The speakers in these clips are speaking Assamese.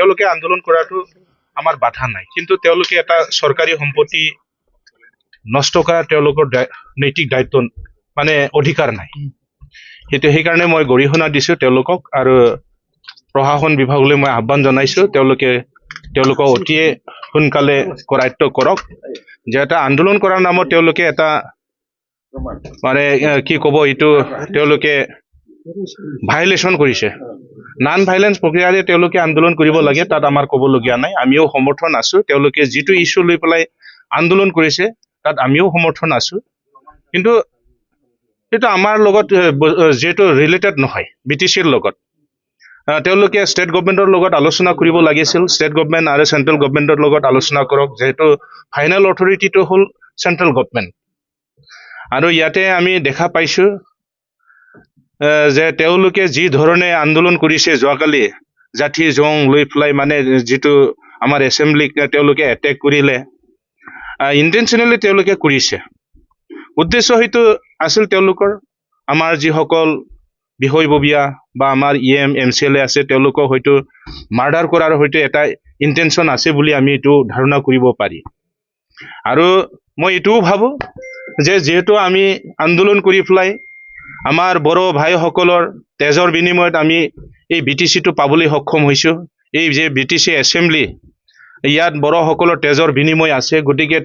তেওঁলোকে আন্দোলন কৰাটো আমাৰ বাধা নাই, কিন্তু তেওঁলোকে এটা চৰকাৰী সম্পত্তি নষ্ট কৰা তেওঁলোকৰ নৈতিক দায়িত্ব মানে অধিকাৰ নাই। সেইকাৰণে মই গৰিহণা দিছো তেওঁলোকক, আৰু প্ৰশাসন বিভাগলৈ মই আহ্বান জনাইছো তেওঁলোকক অতিয়ে সোনকালে কৰায়ত্ব কৰক, যে এটা আন্দোলন কৰাৰ নামত তেওঁলোকে এটা মানে কি ক'ব, এইটো তেওঁলোকে ভাইলেশ্যন কৰিছে। নন ভাইলেন্স প্ৰক্ৰিয়াৰে তেওঁলোকে আন্দোলন কৰিব লাগে, তাত আমাৰ ক'বলগীয়া নাই। আমিও সমৰ্থন আছো, তেওঁলোকে যিটো ইছ্যু লৈ পেলাই আন্দোলন কৰিছে তাত আমিও সমৰ্থন আছো, কিন্তু এইটো আমাৰ লগত যিহেতু ৰিলেটেড নহয় BTCৰ লগত। তেওঁলোকে ষ্টেট গভৰ্ণমেণ্টৰ লগত আলোচনা কৰিব লাগিছিল, ষ্টেট গভৰ্ণমেণ্ট আৰু চেণ্ট্ৰেল গভৰ্ণমেণ্টৰ লগত আলোচনা কৰক, যিহেতু ফাইনেল অথৰিটিটো হ'ল চেণ্ট্ৰেল গভৰ্ণমেণ্ট। আৰু ইয়াতে আমি দেখা পাইছো যে তেওঁলোকে যি ধৰণে আন্দোলন কৰিছে যোৱাকালি, জাঠি জং লৈ পেলাই মানে যিটো আমাৰ এছেম্বলিক তেওঁলোকে এটেক কৰিলে, ইণ্টেনশ্যনেলি তেওঁলোকে কৰিছে। উদ্দেশ্য হয়তো আছিল তেওঁলোকৰ, আমাৰ যিসকল বিষয়ববীয়া বা আমাৰ EM MCLA আছে তেওঁলোকক হয়তো মাৰ্ডাৰ কৰাৰ হয়তো এটা ইণ্টেনশ্যন আছে বুলি আমি এইটো ধাৰণা কৰিব পাৰি। আৰু মই এইটোও ভাবোঁ যে যিহেতু আমি আন্দোলন কৰি পেলাই আমাৰ বড়ো ভাইসকলৰ তেজৰ বিনিময়ত আমি এই BTCটো পাবলৈ সক্ষম হৈছোঁ, এই যে BTC এছেম্বলি ইয়াত বড়োসকলৰ তেজৰ বিনিময় আছে, গতিকে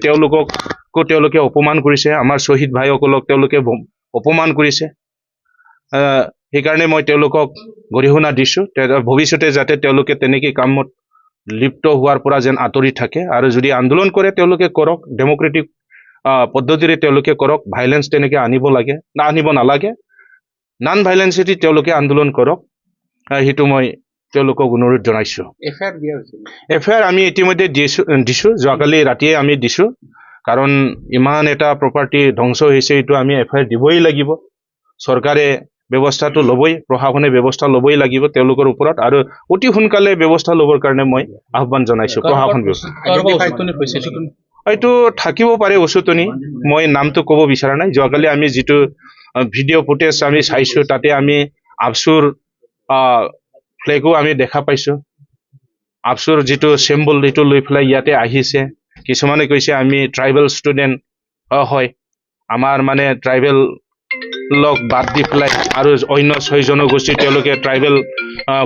তেওঁলোকে অপমান কৰিছে, আমাৰ শ্বহীদ ভাইসকলক তেওঁলোকে অপমান কৰিছে। সেইকাৰণে মই তেওঁলোকক গৰিহণা দিছোঁ, ভৱিষ্যতে যাতে তেওঁলোকে তেনেকৈ কামত লিপ্ত হোৱাৰ পৰা যেন আঁতৰি থাকে, আৰু যদি আন্দোলন কৰে তেওঁলোকে কৰক, ডেম'ক্ৰেটিক পদ্ধতিৰে তেওঁলোকে কৰক, ভাইলেন্স তেনেকৈ আনিব নালাগে, নন ভাইলেন্সেদি তেওঁলোকে আন্দোলন কৰক, সেইটো মই তেওঁলোকক অনুৰোধ জনাইছোঁ। FIR আমি ইতিমধ্যে দিছোঁ, যোৱাকালি ৰাতিয়ে আমি দিছোঁ, কাৰণ ইমান এটা প্ৰপাৰ্টি ধ্বংস হৈছে, এইটো আমি FIR দিবই লাগিব। চৰকাৰে ব্যৱস্থাটো ল'বই, প্ৰশাসনে ব্যৱস্থা ল'বই লাগিব তেওঁলোকৰ ওপৰত, আৰু অতি সোনকালে ব্যৱস্থা ল'বৰ কাৰণে মই আহ্বান জনাইছোঁ প্ৰশাসন ব্যৱস্থা। এইটো থাকিব পাৰে উচতনি, মই নামটো ক'ব বিচৰা নাই। যোৱাকালি আমি যিটো ভিডিঅ' ফুটেজ আমি চাইছোঁ, তাতে আমি আফচুৰ ফ্লেগো আমি দেখা পাইছোঁ। আফচুৰ যিটো চিম্বল এইটো লৈ পেলাই ইয়াতে আহিছে। কিছুমানে কৈছে আমি ট্ৰাইবেল ষ্টুডেণ্ট হয়, আমাৰ মানে ট্ৰাইবেল লগ বাদ দি পেলাই আৰু অন্য 6 জনগোষ্ঠী তেওঁলোকে ট্ৰাইবেল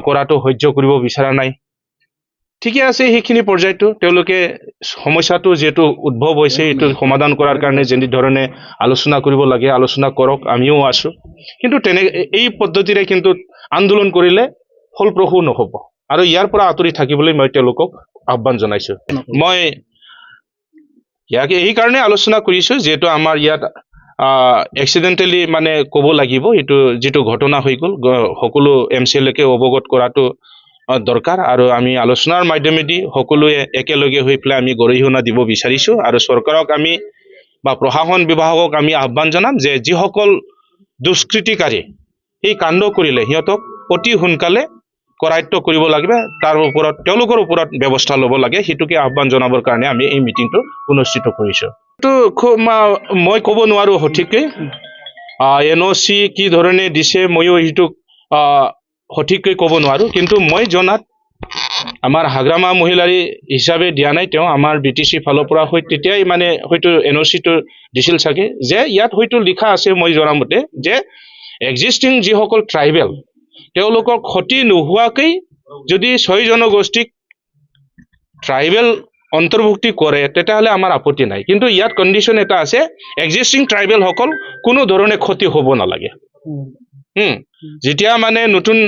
কৰাটো সহ্য কৰিব বিচৰা নাই। ঠিকে আছে, সেইখিনি পৰ্যায়তো তেওঁলোকে সমস্যাটো যিহেতু উদ্ভৱ হৈছে এইটো সমাধান কৰাৰ কাৰণে যেনেধৰণে আলোচনা কৰিব লাগে আলোচনা কৰক, আমিও আছোঁ। কিন্তু এই পদ্ধতিৰে কিন্তু আন্দোলন কৰিলে ফলপ্ৰসূ নহ'ব, আৰু ইয়াৰ পৰা আঁতৰি থাকিবলৈ মই তেওঁলোকক আহ্বান জনাইছোঁ। মই ইয়াক এই কাৰণে আলোচনা কৰিছোঁ, যিহেতু আমাৰ ইয়াত এক্সিডেণ্টেলি মানে ক'ব লাগিব, এইটো যিটো ঘটনা হৈ গ'ল সকলো MCLAকে অৱগত কৰাটো দৰকাৰ, আৰু আমি আলোচনাৰ মাধ্যমেদি সকলোৱে একেলগে হৈ পেলাই আমি গৰিহণা দিব বিচাৰিছোঁ। আৰু চৰকাৰক আমি বা প্ৰশাসন বিভাগক আমি আহ্বান জনাম যে যিসকল দুষ্কৃতিকাৰী এই কাণ্ড কৰিলে সিহঁতক অতি সোনকালে কৰায়ত্ব কৰিব লাগিব, তেওঁলোকৰ ওপৰত ব্যৱস্থা ল'ব লাগে, সেইটোকে আহ্বান জনাবৰ কাৰণে আমি এই মিটিংটো অনুষ্ঠিত কৰিছোঁ। মই ক'ব নোৱাৰোঁ সঠিককৈ, NOC কি ধৰণে দিছে ময়ো সেইটো সঠিককৈ ক'ব নোৱাৰোঁ, কিন্তু মই জনাত আমাৰ হাগ্ৰামা মহিলাৰী হিচাপে দিয়া নাই, তেওঁ আমাৰ BTC ফালৰ পৰা তেতিয়াই মানে হয়তো NOCটো দিছিল চাগে, যে ইয়াত হয়তো লিখা আছে মই জনামতে যে এক্সিষ্টিং যিসকল ট্ৰাইবেল তেওঁলোকৰ ক্ষতি নোহোৱাকৈ যদি 6 জনগোষ্ঠীক ট্ৰাইবেল অন্তৰ্ভুক্তি কৰে তেতিয়াহ'লে আমাৰ আপত্তি নাই, কিন্তু ইয়াত কণ্ডিশ্যন এটা আছে, এক্সিষ্টিং ট্ৰাইবেলসকল কোনো ধৰণে ক্ষতি হ'ব নালাগে। যেতিয়া মানে নতুন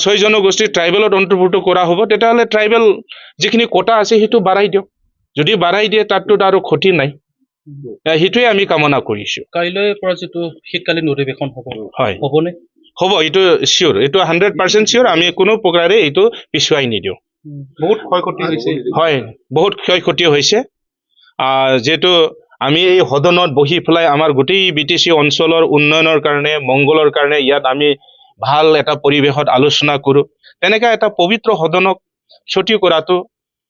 6 জনগোষ্ঠী ট্ৰাইবেলত অন্তৰ্ভুক্ত কৰা হ'ব তেতিয়াহ'লে ট্ৰাইবেল যিখিনি কোটা আছে সেইটো বাঢ়াই দিয়ক, যদি বাঢ়াই দিয়ে তাততো আৰু ক্ষতি নাই, সেইটোৱে আমি কামনা কৰিছোঁ। কাইলৈ পৰা যিটো শীতকালীন অধিৱেশন হ'ব, হয় হ'বনে? হ'ব, এইটো চিয়'ৰ, এইটো 100% চিয়'ৰ, আমি কোনো প্ৰকাৰে এইটো পিছুৱাই নিদিওঁ। বহুত ক্ষয় ক্ষতি হৈছে, হয়, বহুত ক্ষয় ক্ষতি হৈছে। যিহেতু আমি এই সদনত বহি পেলাই আমাৰ গোটেই BTC অঞ্চলৰ উন্নয়নৰ কাৰণে মংগলৰ কাৰণে ইয়াত আমি ভাল এটা পৰিৱেশত আলোচনা কৰোঁ, তেনেকৈ এটা পবিত্ৰ সদনক ক্ষতি কৰাটো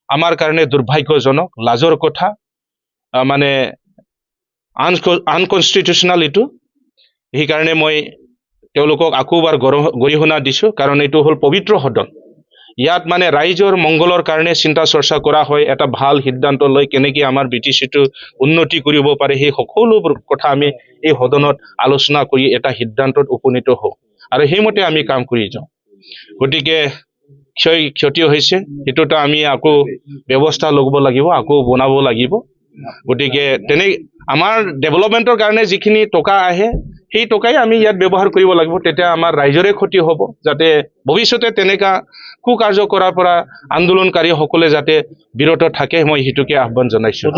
আমাৰ কাৰণে দুৰ্ভাগ্যজনক, লাজৰ কথা, মানে আনকনষ্টিটিউচনেল এইটো। সেইকাৰণে মই তেওঁলোকক আকৌ এবাৰ গৰিহণা দিছোঁ, কাৰণ এইটো হ'ল পবিত্ৰ সদন, ইয়াত মানে ৰাইজৰ মংগলৰ কাৰণে চিন্তা চৰ্চা কৰা হয়, এটা ভাল সিদ্ধান্ত লৈ কেনেকৈ আমাৰ BTCটো উন্নতি কৰিব পাৰে সেই সকলোবোৰ কথা আমি এই সদনত আলোচনা কৰি এটা সিদ্ধান্তত উপনীত হওঁ আৰু সেইমতে আমি কাম কৰি যাওঁ। গতিকে ক্ষতি হৈছে সেইটোতো আমি আকৌ ব্যৱস্থা ল'ব লাগিব, আকৌ বনাব লাগিব। গতিকে আমাৰ ডেভেলপমেণ্টৰ কাৰণে যিখিনি টকা আহে সেই টকাই আমি ইয়াত ব্যৱহাৰ কৰিব লাগিব, তেতিয়া আমাৰ ৰাইজৰে ক্ষতি হ'ব, যাতে ভৱিষ্যতে তেনেকুৱা কুকাৰ্য কৰাৰ পৰা আন্দোলনকাৰীসকলে যাতে বিৰত থাকে, মই সেইটোকে আহ্বান জনাইছোঁ।